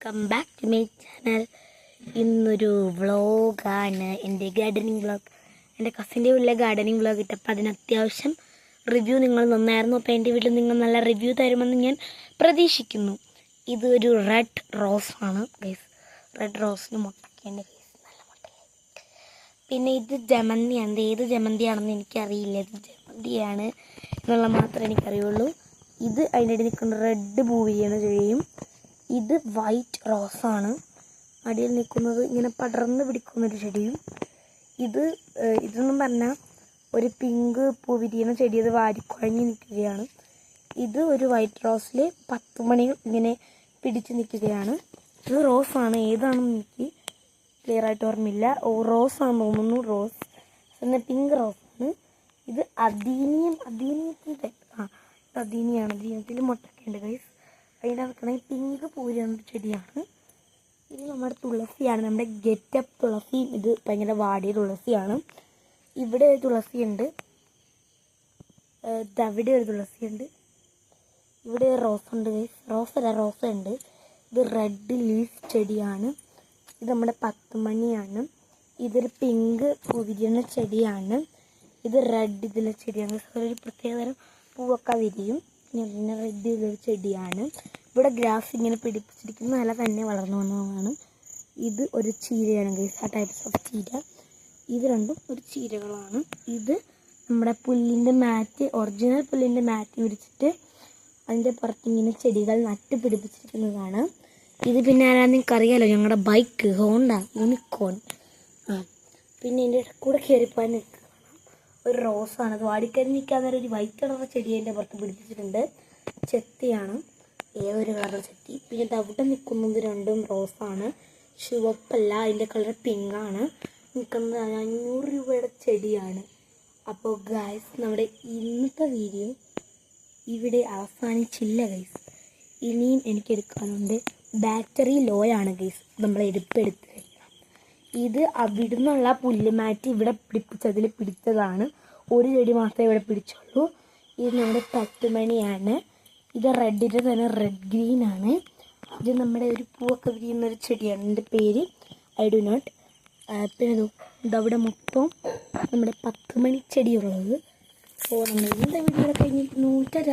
Welcome back to my channel. ഇന്നൊരു വ്ളോഗാണ്, എൻ്റെ ഗാർഡനിങ് വ്ളോഗ്. എൻ്റെ കസിൻ്റെ വീട്ടിലെ ഗാർഡനിങ് വ്ളോഗ് ഇട്ടപ്പോൾ അതിന് അത്യാവശ്യം റിവ്യൂ നിങ്ങൾ നന്നായിരുന്നു. അപ്പോൾ എൻ്റെ വീട്ടിൽ നിങ്ങൾ നല്ല റിവ്യൂ തരുമെന്ന് ഞാൻ പ്രതീക്ഷിക്കുന്നു. ഇത് ഒരു റെഡ് റോസ് ആണ് ഗൈസ്. റെഡ് റോസിന് മുട്ടൊക്കെയുണ്ട് ഗൈസ്, നല്ല മുട്ടയായി. പിന്നെ ഇത് ജമന്തിയാണ്. ഏത് ജമന്തിയാണെന്ന് എനിക്കറിയില്ല. ഇത് ജമന്തിയാണ് എന്നുള്ള മാത്രമേ എനിക്കറിയുള്ളൂ. ഇത് അതിൻ്റെ ഇടയിൽ നിൽക്കുന്ന റെഡ് പൂവിയാണ് ചെയ്യും. ഇത് വൈറ്റ് റോസാണ്. അടിയിൽ നിൽക്കുന്നത് ഇങ്ങനെ പടർന്ന് പിടിക്കുന്നൊരു ചെടിയും. ഇതെന്നും പറഞ്ഞാൽ ഒരു പിങ്ക് പൂ വിരിയുന്ന ചെടി, അത് വാരിക്കുഴഞ്ഞ് നിൽക്കുകയാണ്. ഇത് ഒരു വൈറ്റ് റോസിൽ 10 മണികൾ ഇങ്ങനെ പിടിച്ച് നിൽക്കുകയാണ്. ഇത് റോസാണ്, ഏതാണെന്ന് എനിക്ക് ക്ലിയർ ആയിട്ട് ഓർമ്മയില്ല. റോസാണെന്ന് തോന്നുന്നു. റോസ് എന്നാൽ പിങ്ക് റോസാണ്. ഇത് അദീനിയത്തിൻ്റെ ഇത് അദീനിയാണ്. അദീനത്തിൽ മുട്ടൊക്കെ ഉണ്ട് ഗൈസ്. അതിൻ്റെ അകത്താണെങ്കിൽ പിങ്ക് പൂരുന്ന ചെടിയാണ്. ഇത് നമ്മുടെ തുളസിയാണ്, നമ്മുടെ ഗെറ്റപ്പ് തുളസിയും. ഇത് ഭയങ്കര വാടിയ തുളസിയാണ്. ഇവിടെ ഒരു തുളസിയുണ്ട്, അവിടെ ഒരു തുളസിയുണ്ട്, ഇവിടെ റോസുണ്ട് ഗൈസ്. റോസ ഉണ്ട്. ഇത് റെഡ് ലീഫ് ചെടിയാണ്. ഇത് നമ്മുടെ 10 മണിയാണ്. ഇതൊരു പിങ്ക് വിരിയുന്ന ചെടിയാണ്. ഇത് റെഡ് ഇതിലെ ചെടിയാണ്. ഒരു പ്രത്യേകതരം പൂവൊക്കെ വിരിയും. പിന്നെ റെഡ് ഇതിലൊരു ചെടിയാണ്. ഇവിടെ ഗ്രാസ് ഇങ്ങനെ പിടിപ്പിച്ചിരിക്കുന്ന നല്ല തന്നെ വളർന്നു വന്നതാണ്. ഇത് ഒരു ചീരയാണ് ഗൈസ്, ആ ടൈപ്സ് ഓഫ് ചീര. ഇത് രണ്ടും ഒരു ചീരകളാണ്. ഇത് നമ്മുടെ പുല്ലിൻ്റെ മാറ്റ്, ഒറിജിനൽ പുല്ലിൻ്റെ മാറ്റ് വിരിച്ചിട്ട് അതിൻ്റെ പുറത്ത് ഇങ്ങനെ ചെടികൾ നട്ട് പിടിപ്പിച്ചിരിക്കുന്നതാണ്. ഇത് പിന്നെ ആരാന്ന് നിങ്ങൾക്കറിയാലോ, ഞങ്ങളുടെ ബൈക്ക് ഹോണ്ട യൂണിക്കോൺ. പിന്നെ എൻ്റെ കൂടെ കയറിപ്പോകാൻ നിൽക്കുക ഒരു റോസാണ്. അത് വാടിക്കരി നിൽക്കാൻ നേരം ഒരു വൈറ്റ് കളർ ചെടി അതിൻ്റെ പുറത്ത് പിടിപ്പിച്ചിട്ടുണ്ട്. ചെത്തിയാണ്, ഏതൊരു കളർ ചെത്തി. പിന്നെ അവിടെ നിൽക്കുന്നത് രണ്ടും റോസാണ്, ചുവപ്പല്ല. അതിൻ്റെ കളർ പിങ്കാണ്. നിൽക്കുന്നത് 500 രൂപയുടെ ചെടിയാണ്. അപ്പോൾ ഗൈസ്, നമ്മുടെ ഇന്നത്തെ വീഡിയോ ഇവിടെ അവസാനിച്ചില്ല ഗൈസ്. ഇനിയും എനിക്കെടുക്കാനുണ്ട്. ബാറ്ററി ലോ ആണ് ഗൈസ്, നമ്മൾ എടുത്ത് കഴിഞ്ഞാൽ. ഇത് അവിടുന്നുള്ള പുല്ലുമാറ്റി ഇവിടെ പിടിപ്പിച്ചതിൽ പിടിച്ചതാണ്. ഒരു ചെടി മാത്രമേ ഇവിടെ പിടിച്ചുള്ളൂ. ഇത് നമ്മുടെ 10 മണിയാണ്. ഇത് റെഡിൻ്റെ തന്നെ റെഡ് ഗ്രീൻ ആണ്. ഇത് നമ്മുടെ ഒരു പൂവൊക്കെ വിരിയുന്ന ഒരു ചെടിയാണ്. എൻ്റെ പേര് ഐ ഡു നോട്ട്. പിന്നെ ഇതവിടെ മൊത്തം നമ്മുടെ 10 മണി ചെടിയുള്ളത്. അപ്പോൾ നമ്മൾ ഇന്നത്തെ വീഡിയോ കഴിഞ്ഞിട്ട് 100